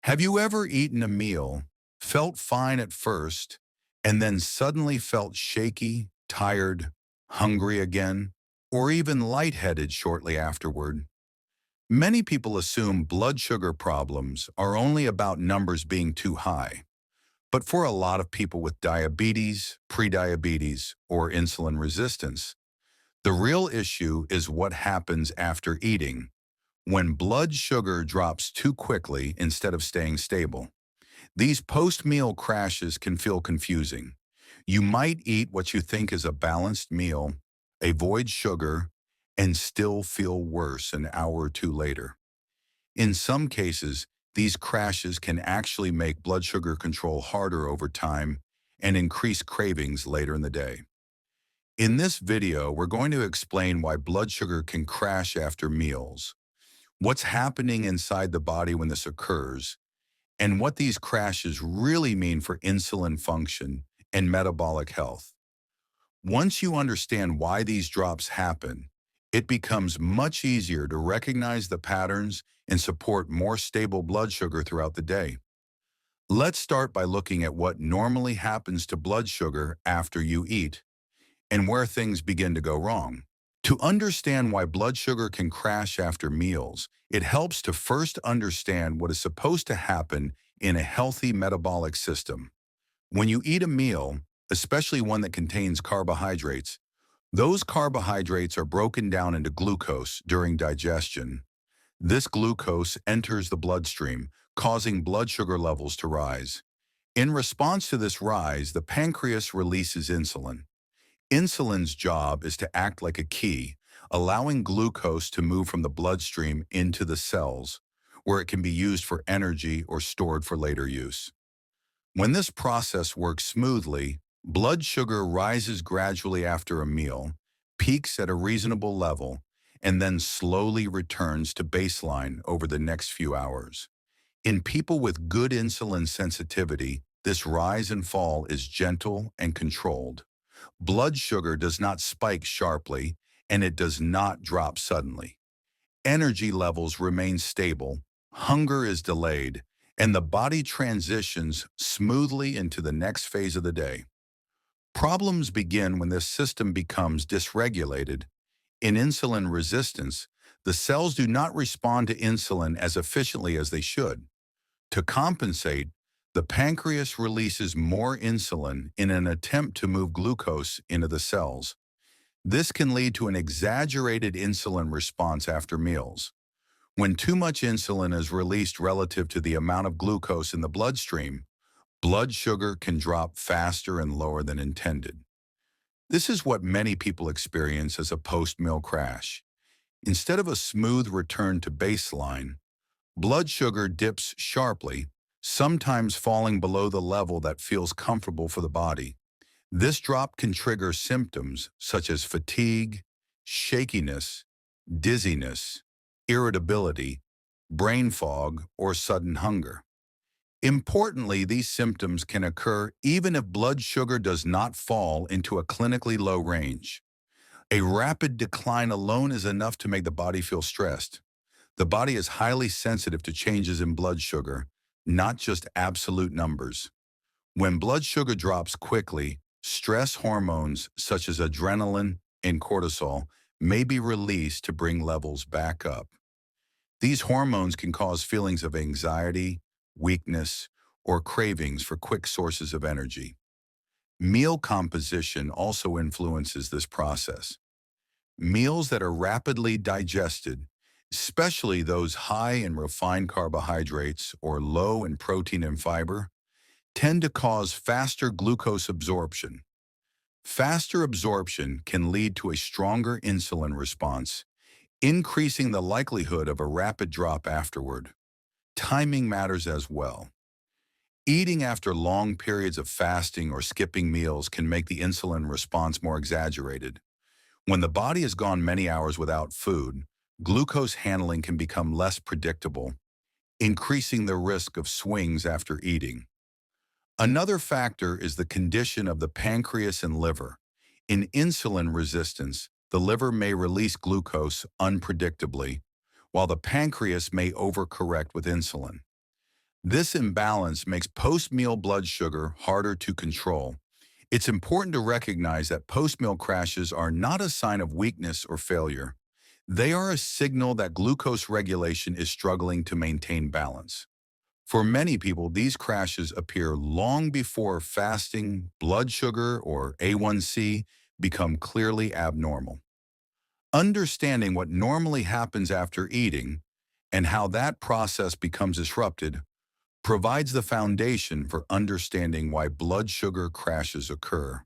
Have you ever eaten a meal, felt fine at first, and then suddenly felt shaky, tired, hungry again, or even lightheaded shortly afterward? Many people assume blood sugar problems are only about numbers being too high. But for a lot of people with diabetes, prediabetes, or insulin resistance, the real issue is what happens after eating, when blood sugar drops too quickly instead of staying stable. These post-meal crashes can feel confusing. You might eat what you think is a balanced meal, avoid sugar, and still feel worse an hour or two later. In some cases, these crashes can actually make blood sugar control harder over time and increase cravings later in the day. In this video, we're going to explain why blood sugar can crash after meals, what's happening inside the body when this occurs, and what these crashes really mean for insulin function and metabolic health. Once you understand why these drops happen, it becomes much easier to recognize the patterns and support more stable blood sugar throughout the day. Let's start by looking at what normally happens to blood sugar after you eat and where things begin to go wrong. To understand why blood sugar can crash after meals, it helps to first understand what is supposed to happen in a healthy metabolic system. When you eat a meal, especially one that contains carbohydrates, those carbohydrates are broken down into glucose during digestion. This glucose enters the bloodstream, causing blood sugar levels to rise. In response to this rise, the pancreas releases insulin. Insulin's job is to act like a key, allowing glucose to move from the bloodstream into the cells, where it can be used for energy or stored for later use. When this process works smoothly, blood sugar rises gradually after a meal, peaks at a reasonable level, and then slowly returns to baseline over the next few hours. In people with good insulin sensitivity, this rise and fall is gentle and controlled. Blood sugar does not spike sharply, and it does not drop suddenly. Energy levels remain stable, hunger is delayed, and the body transitions smoothly into the next phase of the day. Problems begin when this system becomes dysregulated. In insulin resistance, the cells do not respond to insulin as efficiently as they should. To compensate, the pancreas releases more insulin in an attempt to move glucose into the cells. This can lead to an exaggerated insulin response after meals. When too much insulin is released relative to the amount of glucose in the bloodstream, blood sugar can drop faster and lower than intended. This is what many people experience as a post-meal crash. Instead of a smooth return to baseline, blood sugar dips sharply, sometimes falling below the level that feels comfortable for the body. This drop can trigger symptoms such as fatigue, shakiness, dizziness, irritability, brain fog, or sudden hunger. Importantly, these symptoms can occur even if blood sugar does not fall into a clinically low range. A rapid decline alone is enough to make the body feel stressed. The body is highly sensitive to changes in blood sugar, not just absolute numbers. When blood sugar drops quickly, stress hormones such as adrenaline and cortisol may be released to bring levels back up. These hormones can cause feelings of anxiety, weakness, or cravings for quick sources of energy. Meal composition also influences this process. Meals that are rapidly digested, especially those high in refined carbohydrates or low in protein and fiber, tend to cause faster glucose absorption. Faster absorption can lead to a stronger insulin response, increasing the likelihood of a rapid drop afterward. Timing matters as well. Eating after long periods of fasting or skipping meals can make the insulin response more exaggerated. When the body has gone many hours without food, glucose handling can become less predictable, increasing the risk of swings after eating. Another factor is the condition of the pancreas and liver. In insulin resistance, the liver may release glucose unpredictably, while the pancreas may overcorrect with insulin. This imbalance makes post-meal blood sugar harder to control. It's important to recognize that post-meal crashes are not a sign of weakness or failure. They are a signal that glucose regulation is struggling to maintain balance. For many people, these crashes appear long before fasting, blood sugar, or A1C become clearly abnormal. Understanding what normally happens after eating and how that process becomes disrupted provides the foundation for understanding why blood sugar crashes occur.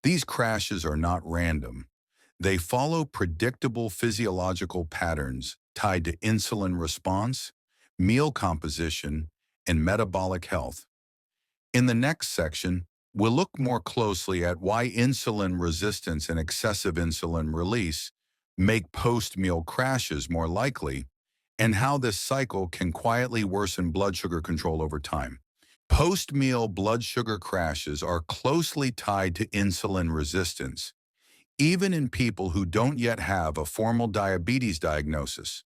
These crashes are not random. They follow predictable physiological patterns tied to insulin response, meal composition, and metabolic health. In the next section, we'll look more closely at why insulin resistance and excessive insulin release make post-meal crashes more likely, and how this cycle can quietly worsen blood sugar control over time. Post-meal blood sugar crashes are closely tied to insulin resistance, even in people who don't yet have a formal diabetes diagnosis.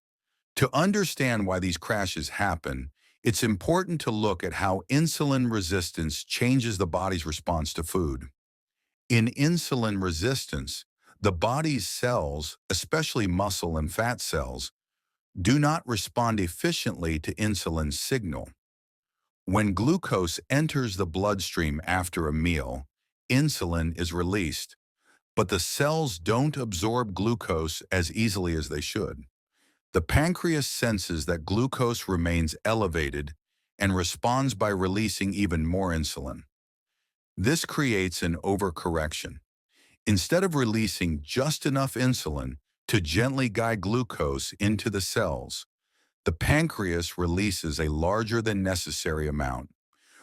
To understand why these crashes happen, it's important to look at how insulin resistance changes the body's response to food. In insulin resistance, the body's cells, especially muscle and fat cells, do not respond efficiently to insulin's signal. When glucose enters the bloodstream after a meal, insulin is released, but the cells don't absorb glucose as easily as they should. The pancreas senses that glucose remains elevated and responds by releasing even more insulin. This creates an overcorrection. Instead of releasing just enough insulin to gently guide glucose into the cells, the pancreas releases a larger than necessary amount.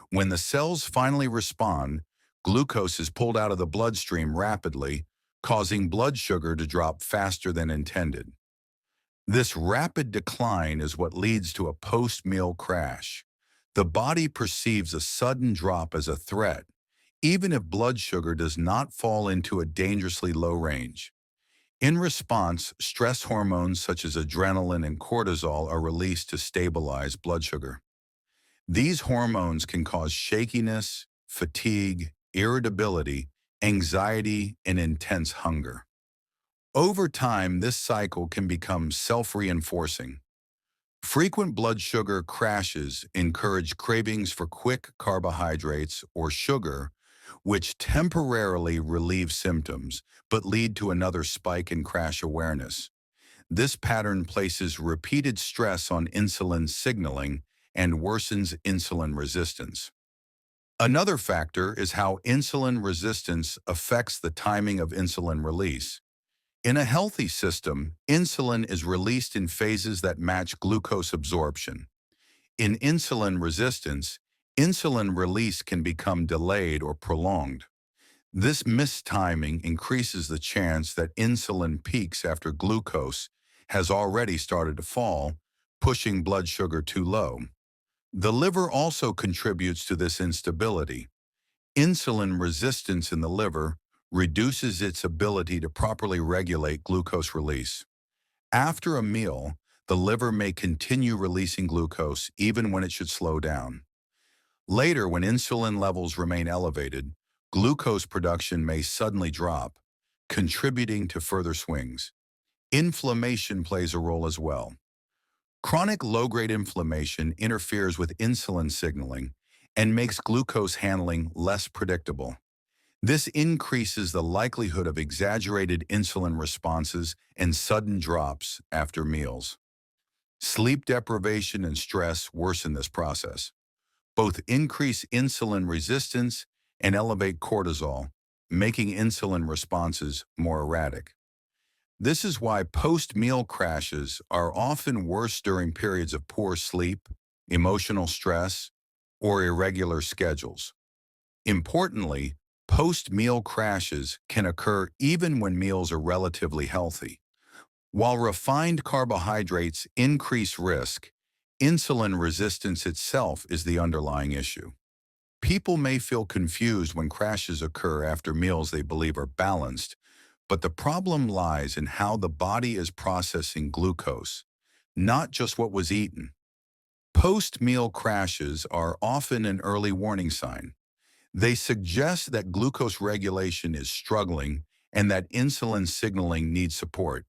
When the cells finally respond, glucose is pulled out of the bloodstream rapidly, causing blood sugar to drop faster than intended. This rapid decline is what leads to a post-meal crash. The body perceives a sudden drop as a threat, even if blood sugar does not fall into a dangerously low range. In response, stress hormones such as adrenaline and cortisol are released to stabilize blood sugar. These hormones can cause shakiness, fatigue, irritability, anxiety, and intense hunger. Over time, this cycle can become self-reinforcing. Frequent blood sugar crashes encourage cravings for quick carbohydrates or sugar, which temporarily relieve symptoms but lead to another spike in crash awareness. This pattern places repeated stress on insulin signaling and worsens insulin resistance. Another factor is how insulin resistance affects the timing of insulin release. In a healthy system, insulin is released in phases that match glucose absorption. In insulin resistance, insulin release can become delayed or prolonged. This mistiming increases the chance that insulin peaks after glucose has already started to fall, pushing blood sugar too low. The liver also contributes to this instability. Insulin resistance in the liver reduces its ability to properly regulate glucose release. After a meal, the liver may continue releasing glucose even when it should slow down. Later, when insulin levels remain elevated, glucose production may suddenly drop, contributing to further swings. Inflammation plays a role as well. Chronic low-grade inflammation interferes with insulin signaling and makes glucose handling less predictable. This increases the likelihood of exaggerated insulin responses and sudden drops after meals. Sleep deprivation and stress worsen this process. Both increase insulin resistance and elevate cortisol, making insulin responses more erratic. This is why post-meal crashes are often worse during periods of poor sleep, emotional stress, or irregular schedules. Importantly, post-meal crashes can occur even when meals are relatively healthy. While refined carbohydrates increase risk, insulin resistance itself is the underlying issue. People may feel confused when crashes occur after meals they believe are balanced, but the problem lies in how the body is processing glucose, not just what was eaten. Post-meal crashes are often an early warning sign. They suggest that glucose regulation is struggling and that insulin signaling needs support.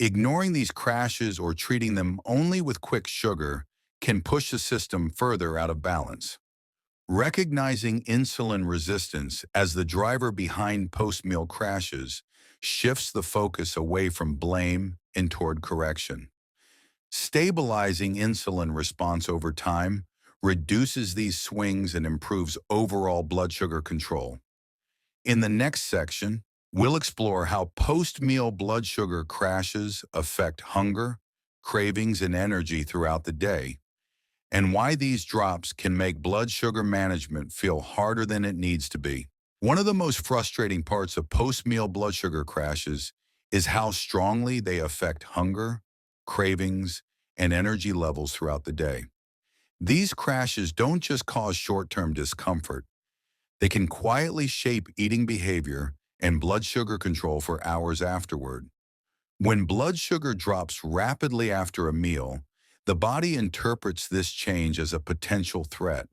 Ignoring these crashes or treating them only with quick sugar can push the system further out of balance. Recognizing insulin resistance as the driver behind post-meal crashes shifts the focus away from blame and toward correction. Stabilizing insulin response over time reduces these swings and improves overall blood sugar control. In the next section, we'll explore how post-meal blood sugar crashes affect hunger, cravings, and energy throughout the day, and why these drops can make blood sugar management feel harder than it needs to be. One of the most frustrating parts of post-meal blood sugar crashes is how strongly they affect hunger, cravings, and energy levels throughout the day. These crashes don't just cause short-term discomfort, they can quietly shape eating behavior and blood sugar control for hours afterward. When blood sugar drops rapidly after a meal, the body interprets this change as a potential threat.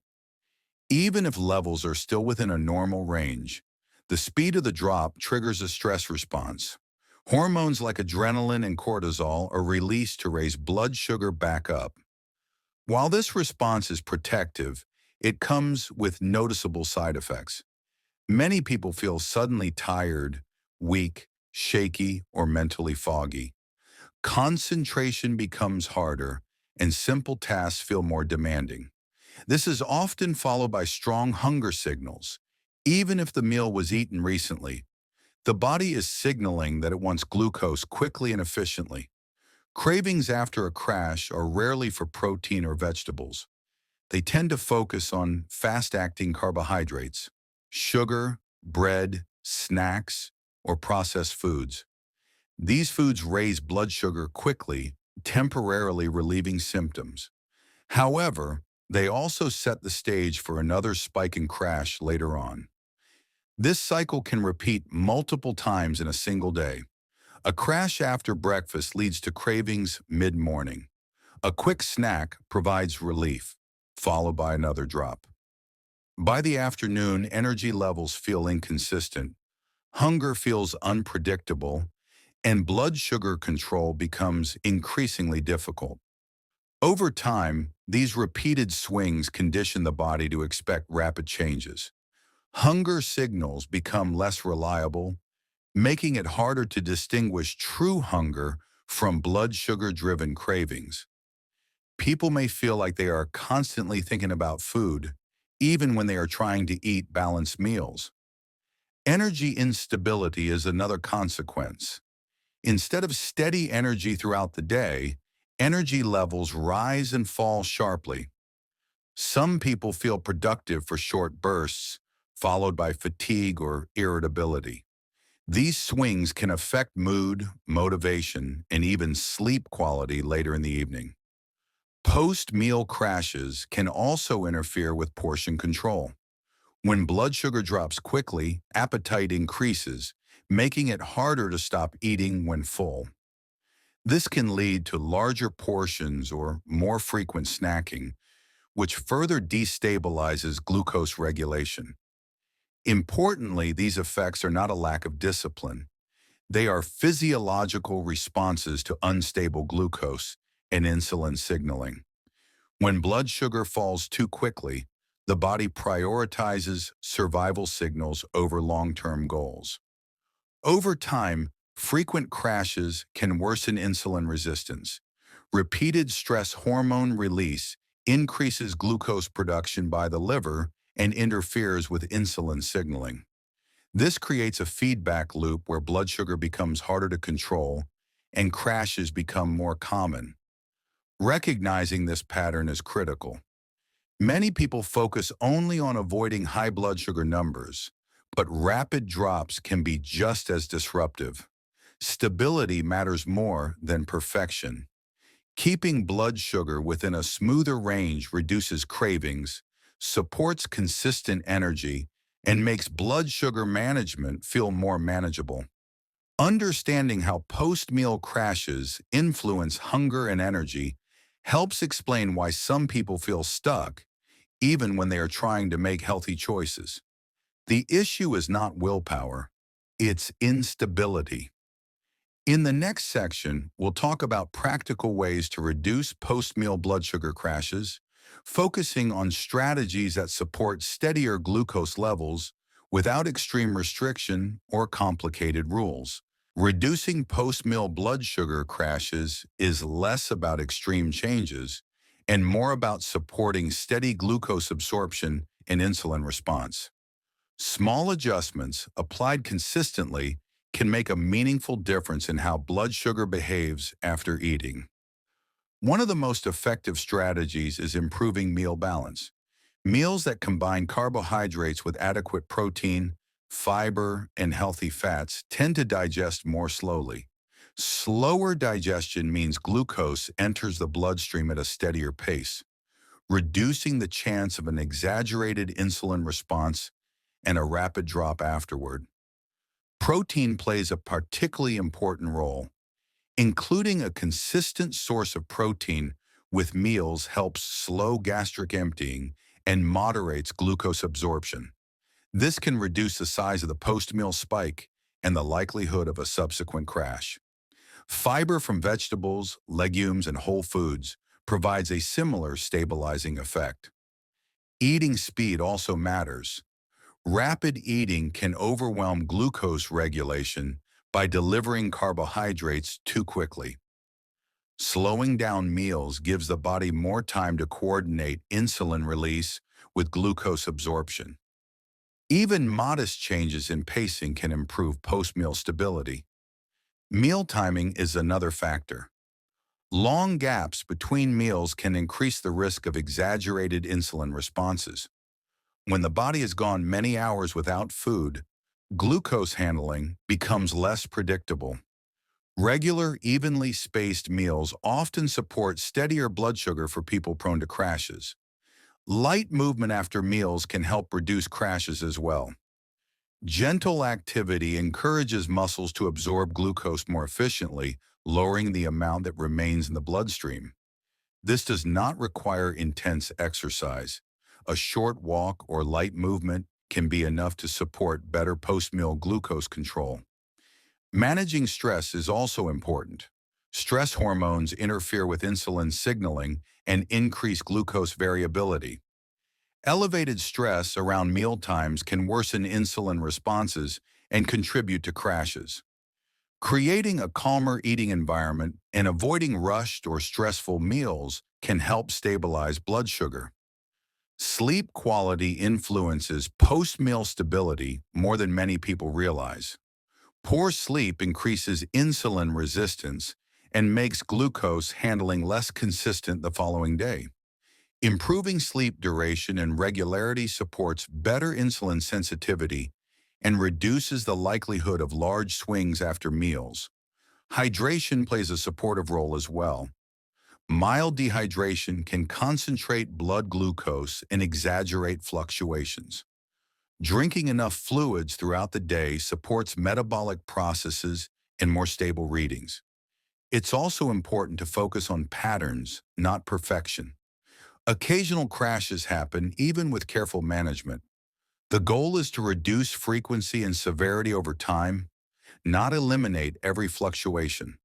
Even if levels are still within a normal range, the speed of the drop triggers a stress response. Hormones like adrenaline and cortisol are released to raise blood sugar back up. While this response is protective, it comes with noticeable side effects. Many people feel suddenly tired, weak, shaky, or mentally foggy. Concentration becomes harder, and simple tasks feel more demanding. This is often followed by strong hunger signals. Even if the meal was eaten recently, the body is signaling that it wants glucose quickly and efficiently. Cravings after a crash are rarely for protein or vegetables. They tend to focus on fast-acting carbohydrates, sugar, bread, snacks, or processed foods. These foods raise blood sugar quickly, temporarily relieving symptoms. However, they also set the stage for another spike and crash later on. This cycle can repeat multiple times in a single day. A crash after breakfast leads to cravings mid-morning. A quick snack provides relief, followed by another drop. By the afternoon, energy levels feel inconsistent, hunger feels unpredictable, and blood sugar control becomes increasingly difficult. Over time, these repeated swings condition the body to expect rapid changes. Hunger signals become less reliable, making it harder to distinguish true hunger from blood sugar-driven cravings. People may feel like they are constantly thinking about food, even when they are trying to eat balanced meals. Energy instability is another consequence. Instead of steady energy throughout the day, energy levels rise and fall sharply. Some people feel productive for short bursts, followed by fatigue or irritability. These swings can affect mood, motivation, and even sleep quality later in the evening. Post-meal crashes can also interfere with portion control. When blood sugar drops quickly, appetite increases, making it harder to stop eating when full. This can lead to larger portions or more frequent snacking, which further destabilizes glucose regulation. Importantly, these effects are not a lack of discipline. They are physiological responses to unstable glucose and insulin signaling. When blood sugar falls too quickly, the body prioritizes survival signals over long-term goals. Over time, frequent crashes can worsen insulin resistance. Repeated stress hormone release increases glucose production by the liver and interferes with insulin signaling. This creates a feedback loop where blood sugar becomes harder to control and crashes become more common. Recognizing this pattern is critical. Many people focus only on avoiding high blood sugar numbers, but rapid drops can be just as disruptive. Stability matters more than perfection. Keeping blood sugar within a smoother range reduces cravings, supports consistent energy, and makes blood sugar management feel more manageable. Understanding how post-meal crashes influence hunger and energy helps explain why some people feel stuck even when they are trying to make healthy choices. The issue is not willpower, it's instability. In the next section, we'll talk about practical ways to reduce post-meal blood sugar crashes, focusing on strategies that support steadier glucose levels without extreme restriction or complicated rules. Reducing post-meal blood sugar crashes is less about extreme changes and more about supporting steady glucose absorption and insulin response. Small adjustments applied consistently can make a meaningful difference in how blood sugar behaves after eating. One of the most effective strategies is improving meal balance. Meals that combine carbohydrates with adequate protein, fiber, and healthy fats tend to digest more slowly. Slower digestion means glucose enters the bloodstream at a steadier pace, reducing the chance of an exaggerated insulin response and a rapid drop afterward. Protein plays a particularly important role. Including a consistent source of protein with meals helps slow gastric emptying and moderates glucose absorption. This can reduce the size of the post-meal spike and the likelihood of a subsequent crash. Fiber from vegetables, legumes, and whole foods provides a similar stabilizing effect. Eating speed also matters. Rapid eating can overwhelm glucose regulation by delivering carbohydrates too quickly. Slowing down meals gives the body more time to coordinate insulin release with glucose absorption. Even modest changes in pacing can improve post-meal stability. Meal timing is another factor. Long gaps between meals can increase the risk of exaggerated insulin responses. When the body has gone many hours without food, glucose handling becomes less predictable. Regular, evenly spaced meals often support steadier blood sugar for people prone to crashes. Light movement after meals can help reduce crashes as well. Gentle activity encourages muscles to absorb glucose more efficiently, lowering the amount that remains in the bloodstream. This does not require intense exercise. A short walk or light movement can be enough to support better post-meal glucose control. Managing stress is also important. Stress hormones interfere with insulin signaling and increase glucose variability. Elevated stress around meal times can worsen insulin responses and contribute to crashes. Creating a calmer eating environment and avoiding rushed or stressful meals can help stabilize blood sugar. Sleep quality influences post-meal stability more than many people realize. Poor sleep increases insulin resistance and makes glucose handling less consistent the following day. Improving sleep duration and regularity supports better insulin sensitivity and reduces the likelihood of large swings after meals. Hydration plays a supportive role as well. Mild dehydration can concentrate blood glucose and exaggerate fluctuations. Drinking enough fluids throughout the day supports metabolic processes and more stable readings. It's also important to focus on patterns, not perfection. Occasional crashes happen even with careful management. The goal is to reduce frequency and severity over time, not eliminate every fluctuation.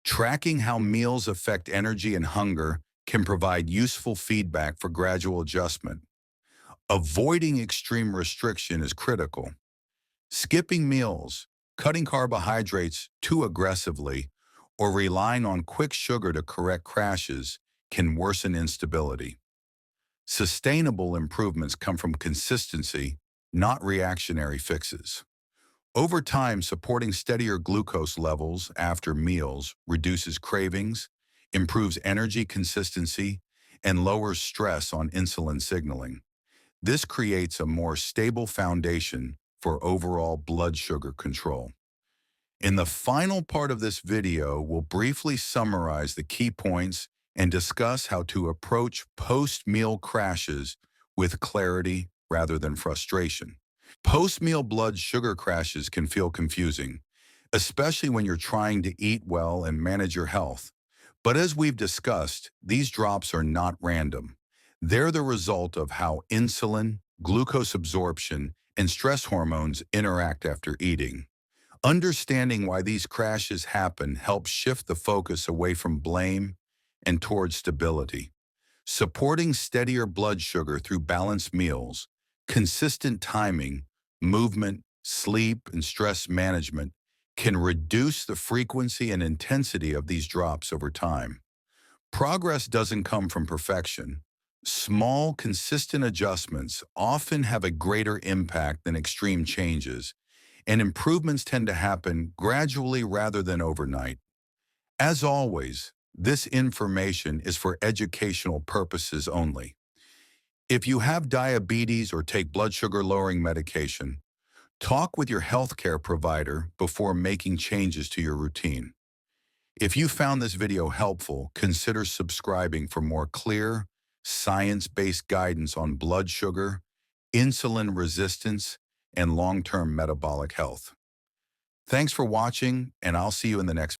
Tracking how meals affect energy and hunger can provide useful feedback for gradual adjustment. Avoiding extreme restriction is critical. Skipping meals, cutting carbohydrates too aggressively, or relying on quick sugar to correct crashes can worsen instability. Sustainable improvements come from consistency, not reactionary fixes. Over time, supporting steadier glucose levels after meals reduces cravings, improves energy consistency, and lowers stress on insulin signaling. This creates a more stable foundation for overall blood sugar control. In the final part of this video, we'll briefly summarize the key points and discuss how to approach post-meal crashes with clarity rather than frustration. Post-meal blood sugar crashes can feel confusing, especially when you're trying to eat well and manage your health. But as we've discussed, these drops are not random. They're the result of how insulin, glucose absorption, and stress hormones interact after eating. Understanding why these crashes happen helps shift the focus away from blame and towards stability. Supporting steadier blood sugar through balanced meals, consistent timing, movement, sleep, and stress management can reduce the frequency and intensity of these drops over time. Progress doesn't come from perfection. Small, consistent adjustments often have a greater impact than extreme changes, and improvements tend to happen gradually rather than overnight. As always, this information is for educational purposes only. If you have diabetes or take blood sugar lowering medication, talk with your healthcare provider before making changes to your routine. If you found this video helpful, consider subscribing for more clear, science-based guidance on blood sugar, insulin resistance, and long-term metabolic health. Thanks for watching, and I'll see you in the next